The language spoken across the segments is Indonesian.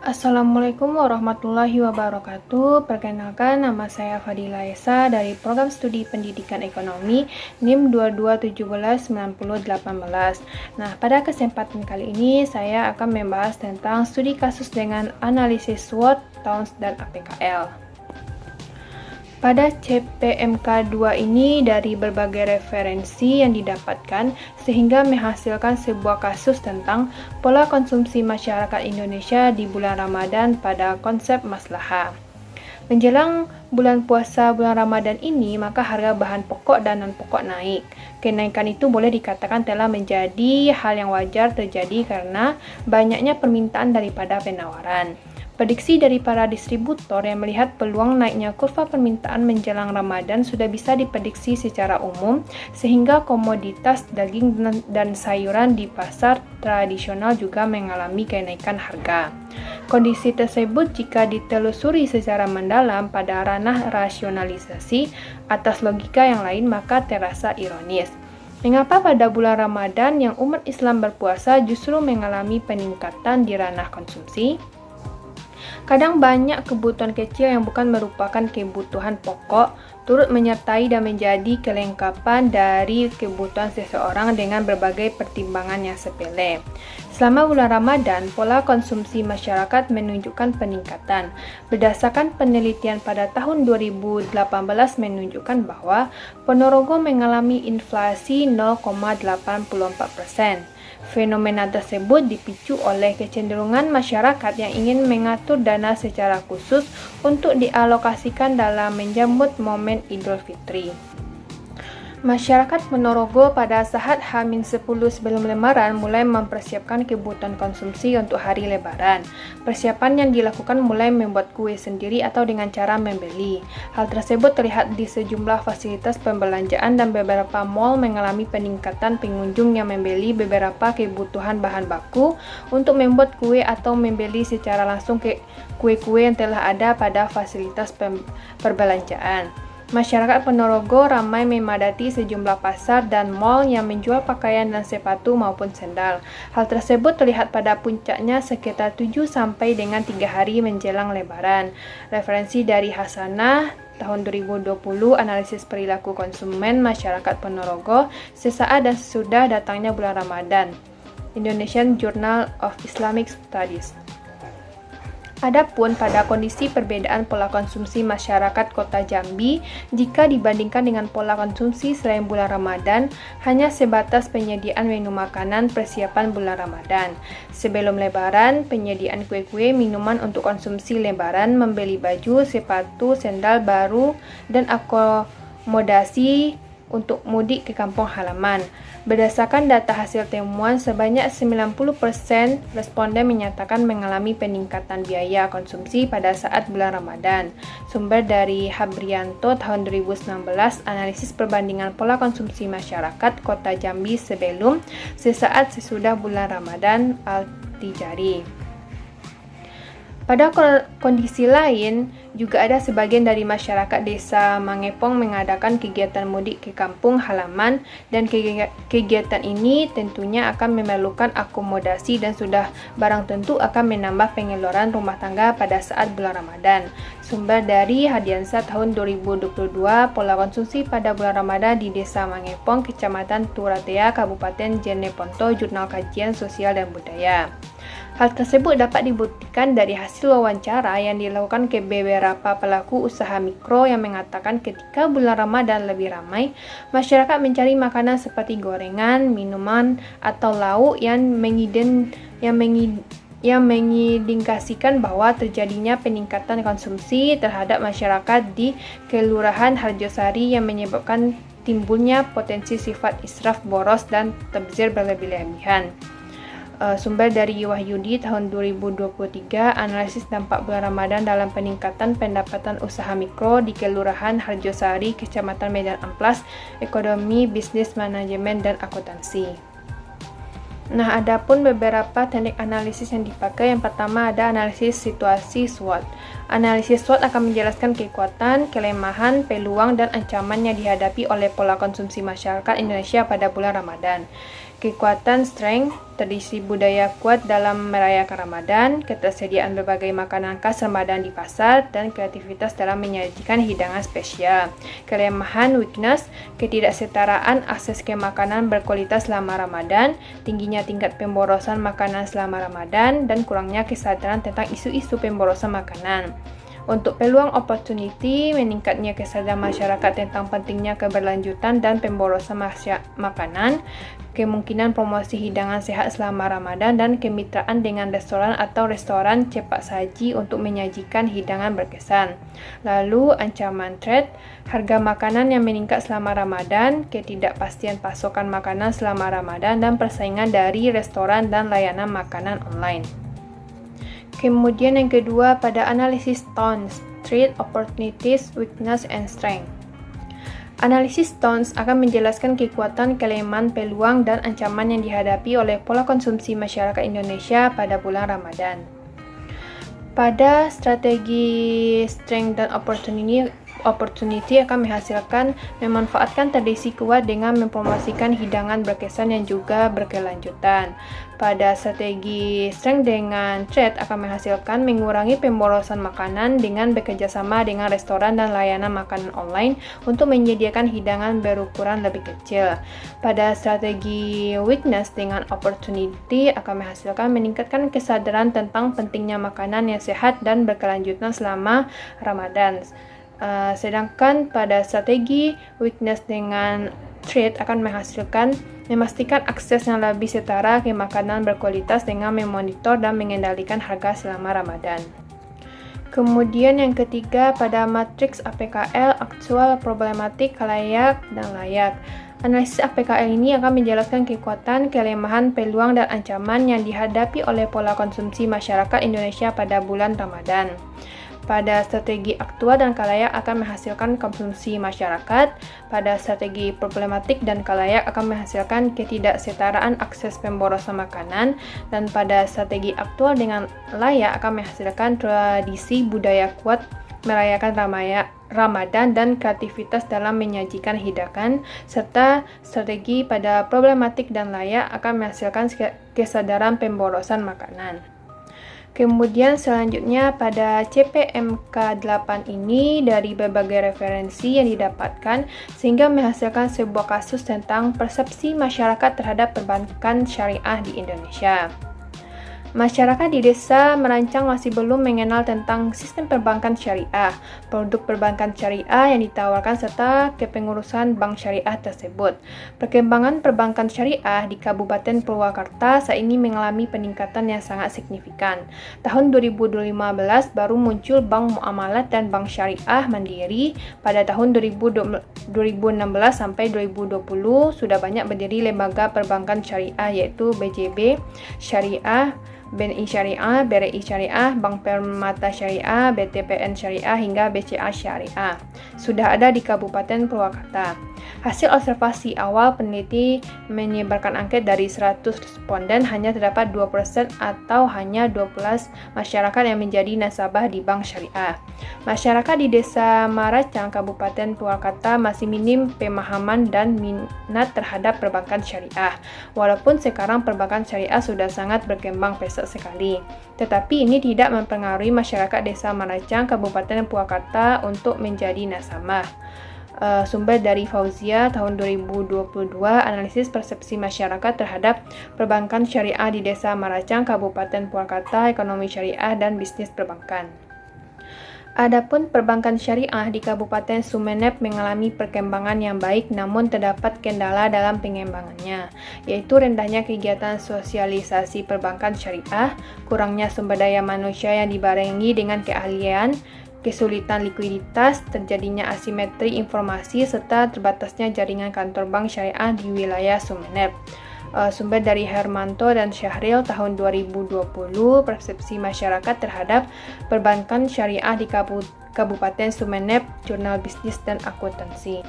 Assalamualaikum warahmatullahi wabarakatuh. Perkenalkan, nama saya Fadila Esa dari Program Studi Pendidikan Ekonomi NIM 22179018. Nah, pada kesempatan kali ini saya akan membahas tentang studi kasus dengan analisis SWOT, TOWNS, dan APKL. Pada CPMK 2 ini dari berbagai referensi yang didapatkan sehingga menghasilkan sebuah kasus tentang pola konsumsi masyarakat Indonesia di bulan Ramadan pada konsep maslahah. Menjelang bulan puasa bulan Ramadan ini, maka harga bahan pokok dan non-pokok naik. Kenaikan itu boleh dikatakan telah menjadi hal yang wajar terjadi karena banyaknya permintaan daripada penawaran. Prediksi dari para distributor yang melihat peluang naiknya kurva permintaan menjelang Ramadan sudah bisa diprediksi secara umum, sehingga komoditas daging dan sayuran di pasar tradisional juga mengalami kenaikan harga. Kondisi tersebut jika ditelusuri secara mendalam pada ranah rasionalisasi atas logika yang lain maka terasa ironis. Mengapa pada bulan Ramadan yang umat Islam berpuasa justru mengalami peningkatan di ranah konsumsi? Kadang banyak kebutuhan kecil yang bukan merupakan kebutuhan pokok turut menyertai dan menjadi kelengkapan dari kebutuhan seseorang dengan berbagai pertimbangan yang sepele. Selama bulan Ramadan, pola konsumsi masyarakat menunjukkan peningkatan. Berdasarkan penelitian pada tahun 2018 menunjukkan bahwa Ponorogo mengalami inflasi 0,84%. Fenomena tersebut dipicu oleh kecenderungan masyarakat yang ingin mengatur dana secara khusus untuk dialokasikan dalam menyambut momen Idul Fitri. Masyarakat Ponorogo pada saat H-10 sebelum Lebaran mulai mempersiapkan kebutuhan konsumsi untuk hari Lebaran. Persiapan yang dilakukan mulai membuat kue sendiri atau dengan cara membeli. Hal tersebut terlihat di sejumlah fasilitas pembelanjaan dan beberapa mal mengalami peningkatan pengunjung yang membeli beberapa kebutuhan bahan baku untuk membuat kue atau membeli secara langsung kue-kue yang telah ada pada fasilitas perbelanjaan. Masyarakat Ponorogo ramai memadati sejumlah pasar dan mal yang menjual pakaian dan sepatu maupun sendal. Hal tersebut terlihat pada puncaknya sekitar 7 sampai dengan 3 hari menjelang Lebaran. Referensi dari Hasanah tahun 2020, analisis perilaku konsumen masyarakat Ponorogo sesaat dan sesudah datangnya bulan Ramadan. Indonesian Journal of Islamic Studies. Adapun pada kondisi perbedaan pola konsumsi masyarakat Kota Jambi jika dibandingkan dengan pola konsumsi selain bulan Ramadan, hanya sebatas penyediaan menu makanan persiapan bulan Ramadan. Sebelum Lebaran, penyediaan kue-kue, minuman untuk konsumsi Lebaran, membeli baju, sepatu, sendal baru, dan akomodasi untuk mudik ke kampung halaman. Berdasarkan data hasil temuan, sebanyak 90% responden menyatakan mengalami peningkatan biaya konsumsi pada saat bulan Ramadan. Sumber dari Habrianto tahun 2019, analisis perbandingan pola konsumsi masyarakat Kota Jambi sebelum, sesaat sesudah bulan Ramadan Al-Tijari. Pada kondisi lain, juga ada sebagian dari masyarakat desa Mangepong mengadakan kegiatan mudik ke kampung halaman dan kegiatan ini tentunya akan memerlukan akomodasi dan sudah barang tentu akan menambah pengeluaran rumah tangga pada saat bulan Ramadan. Sumber dari Hadiansa tahun 2022, pola konsumsi pada bulan Ramadan di Desa Mangepong, Kecamatan Turatea, Kabupaten Jeneponto, Jurnal Kajian Sosial dan Budaya. Hal tersebut dapat dibuktikan dari hasil wawancara yang dilakukan ke beberapa pelaku usaha mikro yang mengatakan ketika bulan Ramadan lebih ramai, masyarakat mencari makanan seperti gorengan, minuman, atau lauk yang mengindikasikan bahwa terjadinya peningkatan konsumsi terhadap masyarakat di Kelurahan Harjosari yang menyebabkan timbulnya potensi sifat israf, boros, dan tabzir berlebih-lebihan. Sumber dari Wahyudi tahun 2023, analisis dampak bulan Ramadan dalam peningkatan pendapatan usaha mikro di Kelurahan Harjosari, Kecamatan Medan Amplas, Ekonomi, Bisnis, Manajemen, dan Akuntansi. Nah, ada pun beberapa teknik analisis yang dipakai. Yang pertama ada analisis situasi SWOT. Analisis SWOT akan menjelaskan kekuatan, kelemahan, peluang, dan ancaman yang dihadapi oleh pola konsumsi masyarakat Indonesia pada bulan Ramadan. kekuatan strength, tradisi budaya kuat dalam merayakan Ramadan, ketersediaan berbagai makanan khas Ramadan di pasar, dan kreativitas dalam menyajikan hidangan spesial. Kelemahan weakness, ketidaksetaraan akses ke makanan berkualitas selama Ramadan, tingginya tingkat pemborosan makanan selama Ramadan, dan kurangnya kesadaran tentang isu-isu pemborosan makanan. Untuk peluang opportunity, meningkatnya kesadaran masyarakat tentang pentingnya keberlanjutan dan pemborosan makanan, kemungkinan promosi hidangan sehat selama Ramadan, dan kemitraan dengan restoran atau restoran cepat saji untuk menyajikan hidangan berkesan. Lalu, ancaman threat, harga makanan yang meningkat selama Ramadan, ketidakpastian pasokan makanan selama Ramadan, dan persaingan dari restoran dan layanan makanan online. Kemudian yang kedua, pada analisis STONES, Threat, Opportunities, Weakness, and Strength. Analisis STONES akan menjelaskan kekuatan, kelemahan, peluang, dan ancaman yang dihadapi oleh pola konsumsi masyarakat Indonesia pada bulan Ramadan. Pada strategi Strength dan Opportunity akan menghasilkan memanfaatkan tradisi kuat dengan mempromosikan hidangan berkesan yang juga berkelanjutan. Pada strategi Strength dengan Threat akan menghasilkan mengurangi pemborosan makanan dengan bekerjasama dengan restoran dan layanan makanan online untuk menyediakan hidangan berukuran lebih kecil. Pada strategi Weakness dengan Opportunity akan menghasilkan meningkatkan kesadaran tentang pentingnya makanan yang sehat dan berkelanjutan selama Ramadan. Sedangkan pada strategi Weakness dengan Threat akan memastikan akses yang lebih setara ke makanan berkualitas dengan memonitor dan mengendalikan harga selama Ramadan. Kemudian yang ketiga, pada matriks APKL, aktual, problematik, layak, dan layak. Analisis APKL ini akan menjelaskan kekuatan, kelemahan, peluang, dan ancaman yang dihadapi oleh pola konsumsi masyarakat Indonesia pada bulan Ramadan. Pada strategi aktual dan kalayak akan menghasilkan konsumsi masyarakat. Pada strategi problematik dan kalayak akan menghasilkan ketidaksetaraan akses pemborosan makanan. Dan pada strategi aktual dengan layak akan menghasilkan tradisi budaya kuat merayakan Ramadan dan kreativitas dalam menyajikan hidangan, serta strategi pada problematik dan layak akan menghasilkan kesadaran pemborosan makanan. Kemudian selanjutnya pada CPMK 8 ini dari berbagai referensi yang didapatkan sehingga menghasilkan sebuah kasus tentang persepsi masyarakat terhadap perbankan syariah di Indonesia. Masyarakat di desa merancang masih belum mengenal tentang sistem perbankan syariah, produk perbankan syariah yang ditawarkan serta kepengurusan bank syariah tersebut. Perkembangan perbankan syariah di Kabupaten Purwakarta saat ini mengalami peningkatan yang sangat signifikan. Tahun 2015 baru muncul Bank Muamalat dan Bank Syariah Mandiri. Pada tahun 2016 sampai 2020 sudah banyak berdiri lembaga perbankan syariah yaitu BJB Syariah, BNI Syariah, BRI Syariah, Bank Permata Syariah, BTPN Syariah, hingga BCA Syariah. Sudah ada di Kabupaten Purwakarta. Hasil observasi awal peneliti menyebarkan angket dari 100 responden hanya terdapat 2% atau hanya 12 masyarakat yang menjadi nasabah di bank syariah. Masyarakat di Desa Maracang, Kabupaten Purwakarta masih minim pemahaman dan minat terhadap perbankan syariah. Walaupun sekarang perbankan syariah sudah sangat berkembang pesat sekali. Tetapi ini tidak mempengaruhi masyarakat Desa Maracang, Kabupaten Purwakarta untuk menjadi nasabah. Sumber dari Fauzia tahun 2022, analisis persepsi masyarakat terhadap perbankan syariah di Desa Maracang, Kabupaten Purwakarta, ekonomi syariah dan bisnis perbankan. Adapun perbankan syariah di Kabupaten Sumeneb mengalami perkembangan yang baik namun terdapat kendala dalam pengembangannya, yaitu rendahnya kegiatan sosialisasi perbankan syariah, kurangnya sumber daya manusia yang dibarengi dengan keahlian, kesulitan likuiditas, terjadinya asimetri informasi, serta terbatasnya jaringan kantor bank syariah di wilayah Sumeneb. Sumber dari Hermanto dan Syahril tahun 2020, persepsi masyarakat terhadap perbankan syariah di Kabupaten Sumeneb, Jurnal Bisnis dan Akuntansi.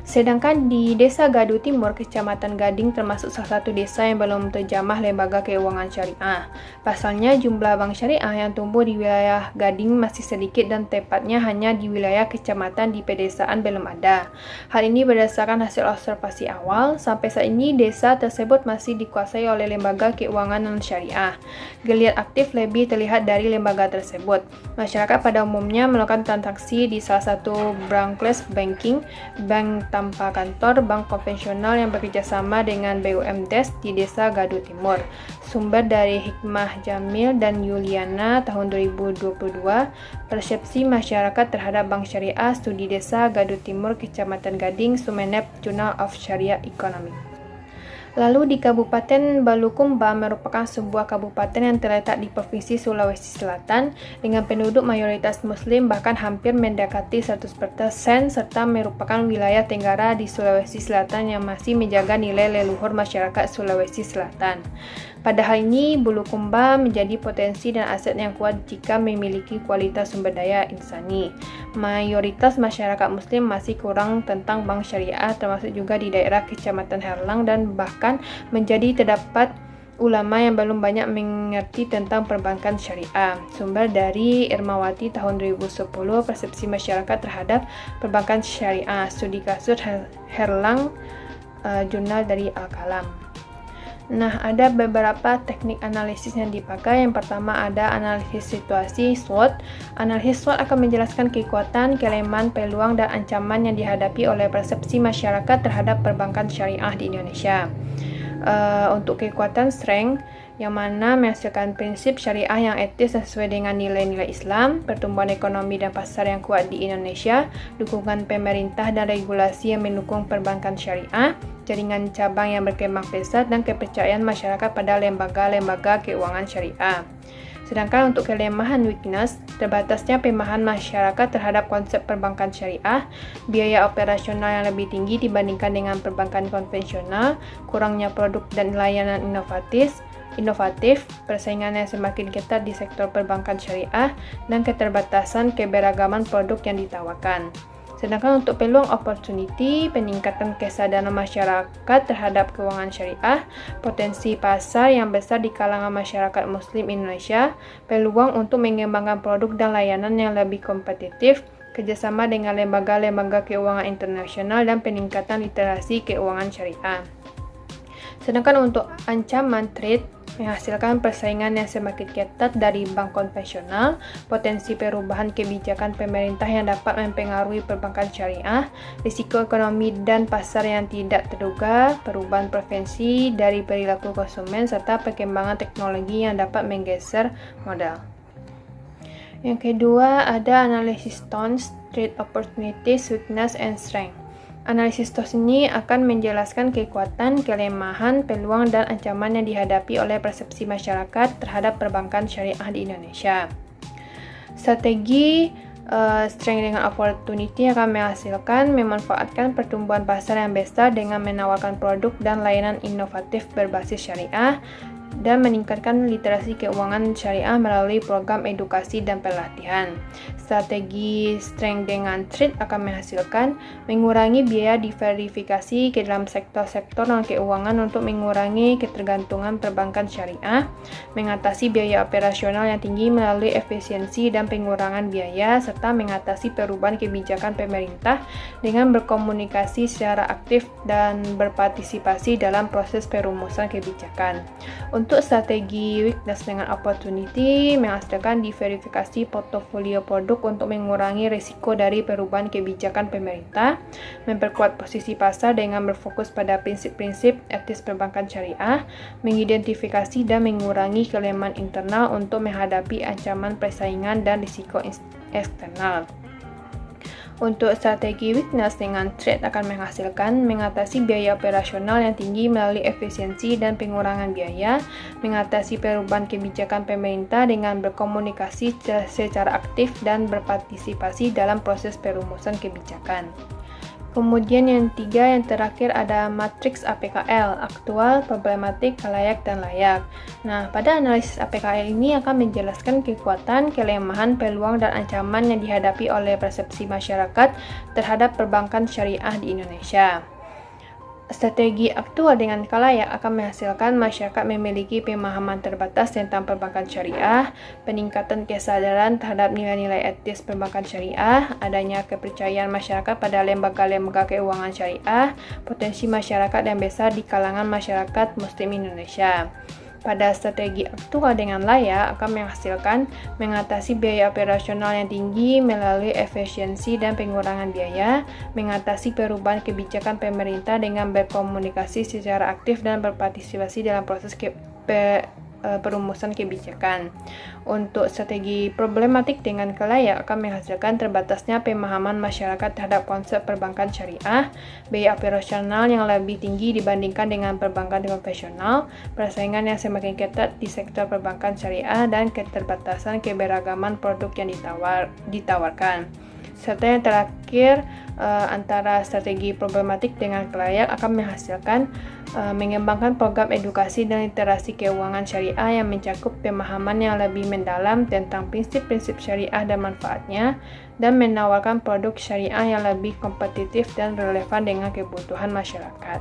Sedangkan di Desa Gaduh Timur, Kecamatan Gading termasuk salah satu desa yang belum terjamah lembaga keuangan syariah. Pasalnya, jumlah bank syariah yang tumbuh di wilayah Gading masih sedikit dan tepatnya hanya di wilayah kecamatan di pedesaan belum ada. Hal ini berdasarkan hasil observasi awal, sampai saat ini desa tersebut masih dikuasai oleh lembaga keuangan non-syariah. Geliat aktif lebih terlihat dari lembaga tersebut. Masyarakat pada umumnya melakukan transaksi di salah satu branch banking, bank tanpa kantor, bank konvensional yang bekerjasama dengan BUMDes di Desa Gaduh Timur. Sumber dari Hikmah Jamil dan Yuliana tahun 2022, persepsi masyarakat terhadap Bank Syariah Studi Desa Gaduh Timur Kecamatan Gading, Sumeneb, Journal of Sharia Economy. Lalu di Kabupaten Bulukumba merupakan sebuah kabupaten yang terletak di Provinsi Sulawesi Selatan dengan penduduk mayoritas Muslim bahkan hampir mendekati 100% serta merupakan wilayah tenggara di Sulawesi Selatan yang masih menjaga nilai leluhur masyarakat Sulawesi Selatan. Pada hal ini, Bulukumba menjadi potensi dan aset yang kuat jika memiliki kualitas sumber daya insani. Mayoritas masyarakat Muslim masih kurang tentang bank syariah, termasuk juga di daerah Kecamatan Herlang, dan bahkan menjadi terdapat ulama yang belum banyak mengerti tentang perbankan syariah. Sumber dari Irmawati tahun 2010, persepsi masyarakat terhadap perbankan syariah, studi kasus Herlang, jurnal dari Al-Kalam. Nah, ada beberapa teknik analisis yang dipakai. Yang pertama ada analisis situasi SWOT. Analisis SWOT akan menjelaskan kekuatan, kelemahan, peluang, dan ancaman yang dihadapi oleh persepsi masyarakat terhadap perbankan syariah di Indonesia. Untuk kekuatan strength, yang mana menghasilkan prinsip syariah yang etis sesuai dengan nilai-nilai Islam, pertumbuhan ekonomi dan pasar yang kuat di Indonesia, dukungan pemerintah dan regulasi yang mendukung perbankan syariah, jaringan cabang yang berkembang pesat, dan kepercayaan masyarakat pada lembaga-lembaga keuangan syariah. Sedangkan untuk kelemahan weakness, terbatasnya pemahaman masyarakat terhadap konsep perbankan syariah, biaya operasional yang lebih tinggi dibandingkan dengan perbankan konvensional, kurangnya produk dan layanan inovatif, persaingan yang semakin ketat di sektor perbankan syariah, dan keterbatasan keberagaman produk yang ditawarkan. Sedangkan untuk peluang opportunity, peningkatan kesadaran masyarakat terhadap keuangan syariah, potensi pasar yang besar di kalangan masyarakat Muslim Indonesia, peluang untuk mengembangkan produk dan layanan yang lebih kompetitif, kerjasama dengan lembaga-lembaga keuangan internasional, dan peningkatan literasi keuangan syariah. Sedangkan untuk ancaman trade, menghasilkan persaingan yang semakin ketat dari bank konvensional, potensi perubahan kebijakan pemerintah yang dapat mempengaruhi perbankan syariah, risiko ekonomi dan pasar yang tidak terduga, perubahan preferensi dari perilaku konsumen, serta perkembangan teknologi yang dapat menggeser modal. Yang kedua ada analisis stones, trade opportunities, weakness, and strength. Analisis STOS ini akan menjelaskan kekuatan, kelemahan, peluang, dan ancaman yang dihadapi oleh persepsi masyarakat terhadap perbankan syariah di Indonesia. Strategi strength dengan opportunity akan menghasilkan memanfaatkan pertumbuhan pasar yang besar dengan menawarkan produk dan layanan inovatif berbasis syariah, dan meningkatkan literasi keuangan syariah melalui program edukasi dan pelatihan. Strategi strength dengan trade akan menghasilkan mengurangi biaya diverifikasi ke dalam sektor-sektor non-keuangan untuk mengurangi ketergantungan perbankan syariah, mengatasi biaya operasional yang tinggi melalui efisiensi dan pengurangan biaya, serta mengatasi perubahan kebijakan pemerintah dengan berkomunikasi secara aktif dan berpartisipasi dalam proses perumusan kebijakan. Untuk strategi weakness dengan opportunity, menghasilkan diverifikasi portofolio produk untuk mengurangi risiko dari perubahan kebijakan pemerintah, memperkuat posisi pasar dengan berfokus pada prinsip-prinsip etis perbankan syariah, mengidentifikasi dan mengurangi kelemahan internal untuk menghadapi ancaman persaingan dan risiko eksternal. Untuk strategi weakness dengan trade akan menghasilkan mengatasi biaya operasional yang tinggi melalui efisiensi dan pengurangan biaya, mengatasi perubahan kebijakan pemerintah dengan berkomunikasi secara aktif dan berpartisipasi dalam proses perumusan kebijakan. Kemudian yang ketiga, yang terakhir ada matriks APKL, aktual, problematik, layak, dan layak. Nah, pada analisis APKL ini akan menjelaskan kekuatan, kelemahan, peluang, dan ancaman yang dihadapi oleh persepsi masyarakat terhadap perbankan syariah di Indonesia. Strategi aktual dengan kalayak akan menghasilkan masyarakat memiliki pemahaman terbatas tentang perbankan syariah, peningkatan kesadaran terhadap nilai-nilai etis perbankan syariah, adanya kepercayaan masyarakat pada lembaga-lembaga keuangan syariah, potensi masyarakat yang besar di kalangan masyarakat Muslim Indonesia. Pada strategi aktual dengan layak akan menghasilkan mengatasi biaya operasional yang tinggi melalui efisiensi dan pengurangan biaya, mengatasi perubahan kebijakan pemerintah dengan berkomunikasi secara aktif dan berpartisipasi dalam proses perumusan kebijakan. Untuk strategi problematik dengan kelayak akan menghasilkan terbatasnya pemahaman masyarakat terhadap konsep perbankan syariah, biaya operasional yang lebih tinggi dibandingkan dengan perbankan konvensional, persaingan yang semakin ketat di sektor perbankan syariah, dan keterbatasan keberagaman produk yang ditawarkan. Serta yang terakhir, antara strategi problematik dengan kelayak akan menghasilkan mengembangkan program edukasi dan literasi keuangan syariah yang mencakup pemahaman yang lebih mendalam tentang prinsip-prinsip syariah dan manfaatnya, dan menawarkan produk syariah yang lebih kompetitif dan relevan dengan kebutuhan masyarakat.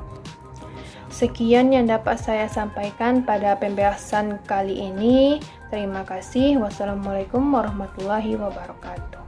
Sekian yang dapat saya sampaikan pada pembahasan kali ini. Terima kasih. Wassalamualaikum warahmatullahi wabarakatuh.